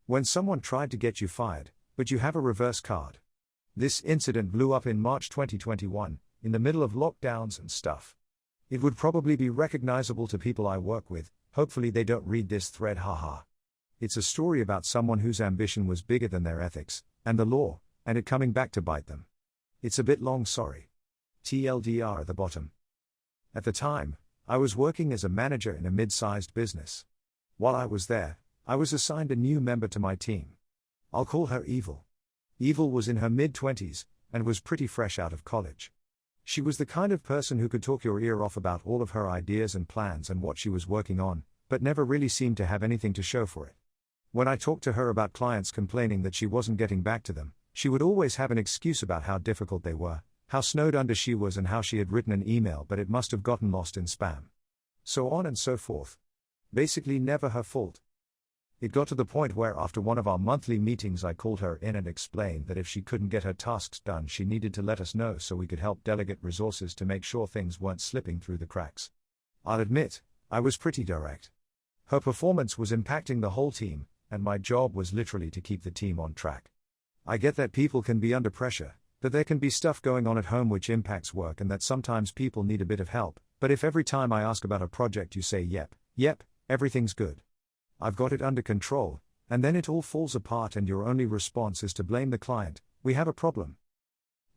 When someone tried to get you fired, but you have a reverse card. This incident blew up in March 2021, in the middle of lockdowns and stuff. It would probably be recognizable to people I work with, hopefully they don't read this thread, haha. It's a story about someone whose ambition was bigger than their ethics, and the law, and it coming back to bite them. It's a bit long, sorry. TLDR at the bottom. At the time, I was working as a manager in a mid-sized business. While I was there, I was assigned a new member to my team. I'll call her Evil. Evil was in her mid-20s, and was pretty fresh out of college. She was the kind of person who could talk your ear off about all of her ideas and plans and what she was working on, but never really seemed to have anything to show for it. When I talked to her about clients complaining that she wasn't getting back to them, she would always have an excuse about how difficult they were, how snowed under she was, and how she had written an email but it must have gotten lost in spam. So on and so forth. Basically never her fault. It got to the point where after one of our monthly meetings I called her in and explained that if she couldn't get her tasks done she needed to let us know so we could help delegate resources to make sure things weren't slipping through the cracks. I'll admit, I was pretty direct. Her performance was impacting the whole team, and my job was literally to keep the team on track. I get that people can be under pressure, that there can be stuff going on at home which impacts work and that sometimes people need a bit of help, but if every time I ask about a project you say yep, everything's good. I've got it under control, and then it all falls apart and your only response is to blame the client, we have a problem.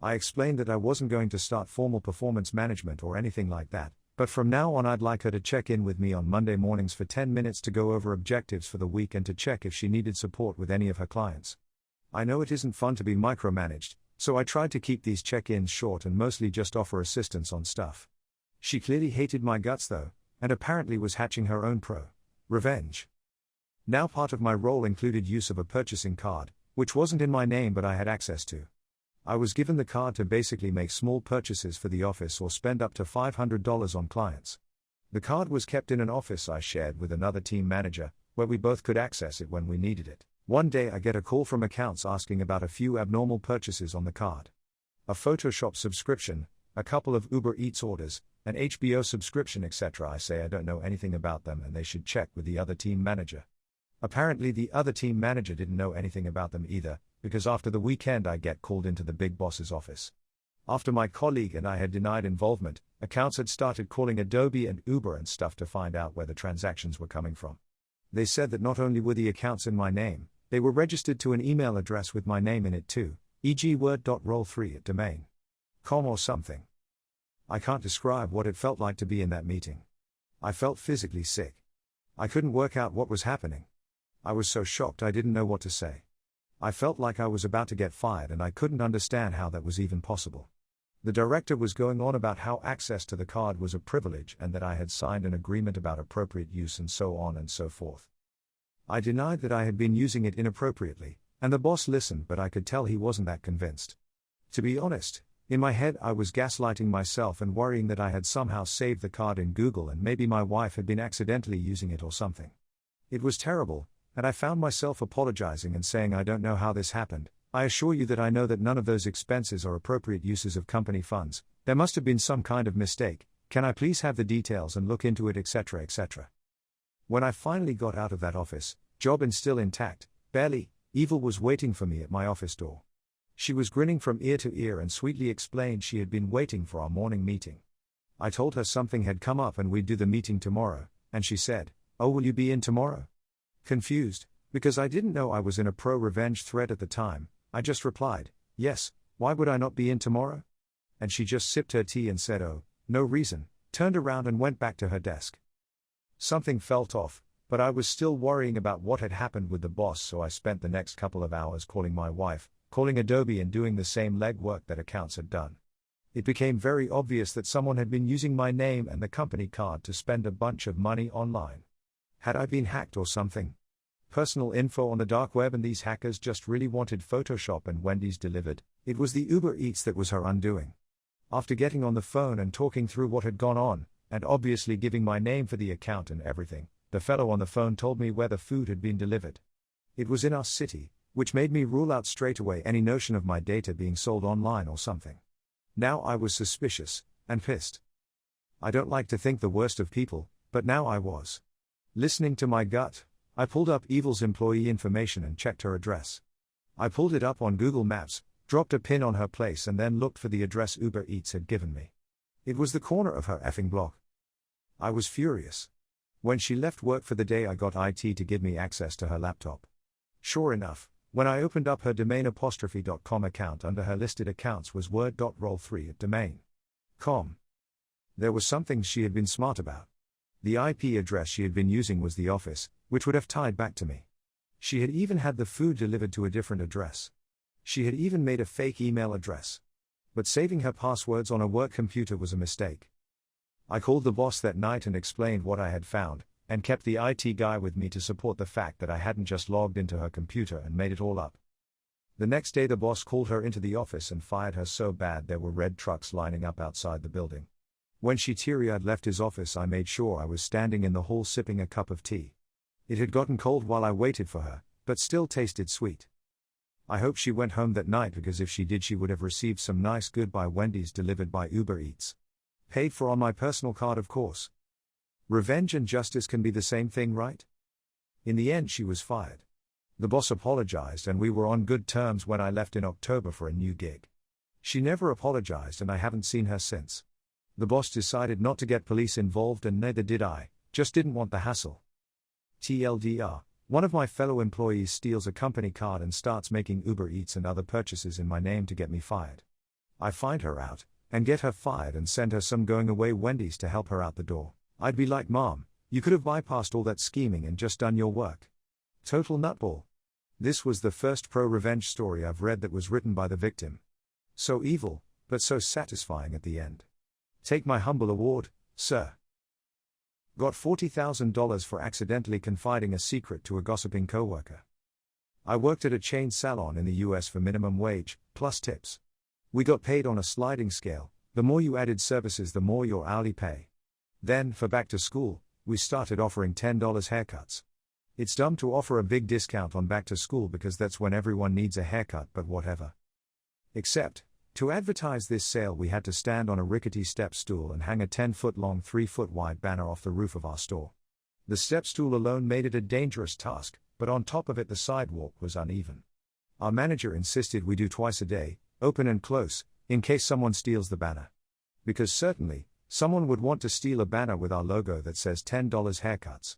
I explained that I wasn't going to start formal performance management or anything like that, but from now on I'd like her to check in with me on Monday mornings for 10 minutes to go over objectives for the week and to check if she needed support with any of her clients. I know it isn't fun to be micromanaged, so I tried to keep these check-ins short and mostly just offer assistance on stuff. She clearly hated my guts though, and apparently was hatching her own revenge. Now part of my role included use of a purchasing card, which wasn't in my name but I had access to. I was given the card to basically make small purchases for the office or spend up to $500 on clients. The card was kept in an office I shared with another team manager, where we both could access it when we needed it. One day I get a call from accounts asking about a few abnormal purchases on the card. A Photoshop subscription, a couple of Uber Eats orders, an HBO subscription, etc. I say I don't know anything about them and they should check with the other team manager. Apparently the other team manager didn't know anything about them either, because after the weekend I get called into the big boss's office. After my colleague and I had denied involvement, accounts had started calling Adobe and Uber and stuff to find out where the transactions were coming from. They said that not only were the accounts in my name, they were registered to an email address with my name in it too, e.g. word.roll3@domain.com or something. I can't describe what it felt like to be in that meeting. I felt physically sick. I couldn't work out what was happening. I was so shocked I didn't know what to say. I felt like I was about to get fired and I couldn't understand how that was even possible. The director was going on about how access to the card was a privilege and that I had signed an agreement about appropriate use and so on and so forth. I denied that I had been using it inappropriately, and the boss listened but I could tell he wasn't that convinced. To be honest, in my head I was gaslighting myself and worrying that I had somehow saved the card in Google and maybe my wife had been accidentally using it or something. It was terrible, and I found myself apologizing and saying I don't know how this happened. I assure you that I know that none of those expenses are appropriate uses of company funds. There must have been some kind of mistake. Can I please have the details and look into it, etc., etc. When I finally got out of that office, job still intact, barely, Evil was waiting for me at my office door. She was grinning from ear to ear and sweetly explained she had been waiting for our morning meeting. I told her something had come up and we'd do the meeting tomorrow, and she said, "Oh, will you be in tomorrow?" Confused, because I didn't know I was in a pro-revenge thread at the time, I just replied, "Yes, why would I not be in tomorrow?" And she just sipped her tea and said, "Oh, no reason," turned around and went back to her desk. Something felt off, but I was still worrying about what had happened with the boss, so I spent the next couple of hours calling my wife, calling Adobe and doing the same legwork that accounts had done. It became very obvious that someone had been using my name and the company card to spend a bunch of money online. Had I been hacked or something? Personal info on the dark web and these hackers just really wanted Photoshop and Wendy's delivered. It was the Uber Eats that was her undoing. After getting on the phone and talking through what had gone on, and obviously giving my name for the account and everything, the fellow on the phone told me where the food had been delivered. It was in our city, which made me rule out straight away any notion of my data being sold online or something. Now I was suspicious, and pissed. I don't like to think the worst of people, but now I was. Listening to my gut, I pulled up Evil's employee information and checked her address. I pulled it up on Google Maps, dropped a pin on her place and then looked for the address Uber Eats had given me. It was the corner of her effing block. I was furious. When she left work for the day, I got IT to give me access to her laptop. Sure enough, when I opened up her domain.com account, under her listed accounts was word.roll3 at domain.com. There was something she had been smart about. The IP address she had been using was the office, which would have tied back to me. She had even had the food delivered to a different address. She had even made a fake email address. But saving her passwords on a work computer was a mistake. I called the boss that night and explained what I had found, and kept the IT guy with me to support the fact that I hadn't just logged into her computer and made it all up. The next day the boss called her into the office and fired her so bad there were red trucks lining up outside the building. When she teary-eyed left his office, I made sure I was standing in the hall sipping a cup of tea. It had gotten cold while I waited for her, but still tasted sweet. I hope she went home that night, because if she did she would have received some nice goodbye Wendy's delivered by Uber Eats. Paid for on my personal card, of course. Revenge and justice can be the same thing, right? In the end she was fired. The boss apologized and we were on good terms when I left in October for a new gig. She never apologized and I haven't seen her since. The boss decided not to get police involved and neither did I, just didn't want the hassle. TLDR, one of my fellow employees steals a company card and starts making Uber Eats and other purchases in my name to get me fired. I find her out, and get her fired and send her some going away Wendy's to help her out the door. I'd be like, Mom, you could have bypassed all that scheming and just done your work. Total nutball. This was the first pro-revenge story I've read that was written by the victim. So evil, but so satisfying at the end. Take my humble award, sir. Got $40,000 for accidentally confiding a secret to a gossiping coworker. I worked at a chain salon in the US for minimum wage, plus tips. We got paid on a sliding scale. The more you added services, the more your hourly pay. Then, for back to school, we started offering $10 haircuts. It's dumb to offer a big discount on back to school because that's when everyone needs a haircut, but whatever. Except, to advertise this sale we had to stand on a rickety step stool and hang a 10-foot-long 3-foot-wide banner off the roof of our store. The step stool alone made it a dangerous task, but on top of it the sidewalk was uneven. Our manager insisted we do twice a day, open and close, in case someone steals the banner. Because certainly, someone would want to steal a banner with our logo that says $10 haircuts.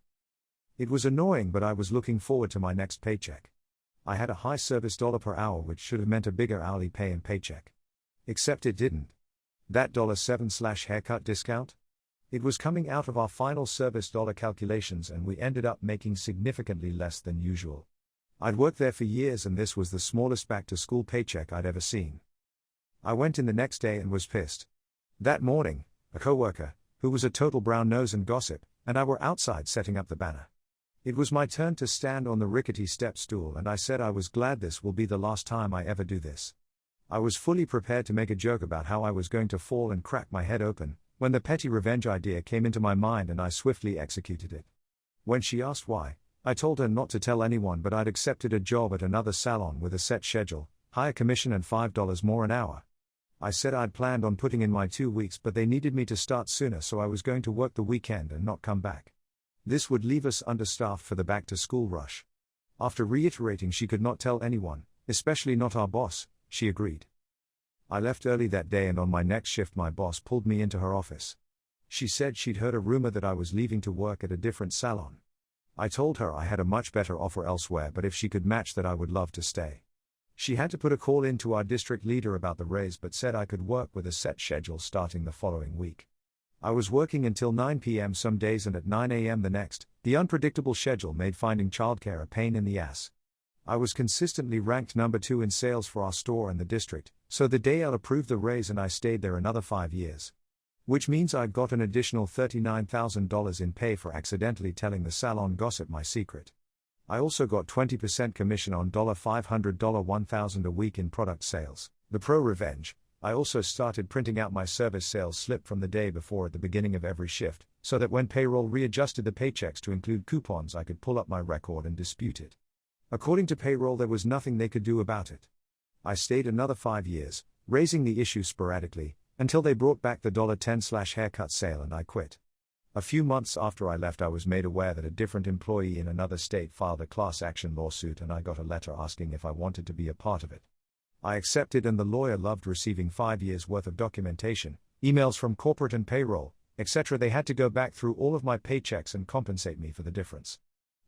It was annoying, but I was looking forward to my next paycheck. I had a high service dollar per hour, which should have meant a bigger hourly pay and paycheck. Except it didn't. That $7/haircut discount? It was coming out of our final service dollar calculations and we ended up making significantly less than usual. I'd worked there for years and this was the smallest back-to-school paycheck I'd ever seen. I went in the next day and was pissed. That morning, a coworker, who was a total brown nose and gossip, and I were outside setting up the banner. It was my turn to stand on the rickety step stool and I said I was glad this will be the last time I ever do this. I was fully prepared to make a joke about how I was going to fall and crack my head open, when the petty revenge idea came into my mind and I swiftly executed it. When she asked why, I told her not to tell anyone, but I'd accepted a job at another salon with a set schedule, higher commission and $5 more an hour. I said I'd planned on putting in my 2 weeks, but they needed me to start sooner, so I was going to work the weekend and not come back. This would leave us understaffed for the back-to-school rush. After reiterating she could not tell anyone, especially not our boss, she agreed. I left early that day and on my next shift my boss pulled me into her office. She said she'd heard a rumor that I was leaving to work at a different salon. I told her I had a much better offer elsewhere, but if she could match that I would love to stay. She had to put a call in to our district leader about the raise, but said I could work with a set schedule starting the following week. I was working until 9 p.m. some days and at 9 a.m. the next. The unpredictable schedule made finding childcare a pain in the ass. I was consistently ranked number 2 in sales for our store and the district, so the DL approved the raise and I stayed there another 5 years. Which means I got an additional $39,000 in pay for accidentally telling the salon gossip my secret. I also got 20% commission on $500 $1,000 a week in product sales. The pro-revenge. I also started printing out my service sales slip from the day before at the beginning of every shift, so that when payroll readjusted the paychecks to include coupons I could pull up my record and dispute it. According to payroll there was nothing they could do about it. I stayed another 5 years, raising the issue sporadically, until they brought back the $10/haircut sale and I quit. A few months after I left, I was made aware that a different employee in another state filed a class action lawsuit, and I got a letter asking if I wanted to be a part of it. I accepted, and the lawyer loved receiving 5 years' worth of documentation, emails from corporate and payroll, etc. They had to go back through all of my paychecks and compensate me for the difference.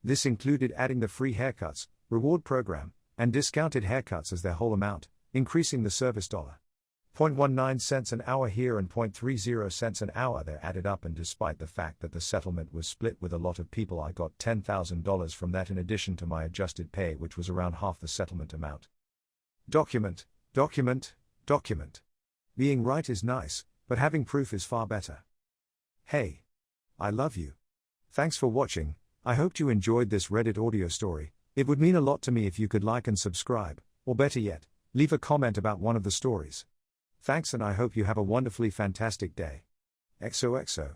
This included adding the free haircuts, reward program, and discounted haircuts as their whole amount, increasing the service $0.19 an hour here and $0.30 an hour there added up, and despite the fact that the settlement was split with a lot of people, I got $10,000 from that in addition to my adjusted pay, which was around half the settlement amount. Document. Being right is nice, but having proof is far better. Hey. I love you. Thanks for watching. I hoped you enjoyed this Reddit audio story. It would mean a lot to me if you could like and subscribe, or better yet, leave a comment about one of the stories. Thanks, and I hope you have a wonderfully fantastic day. XOXO.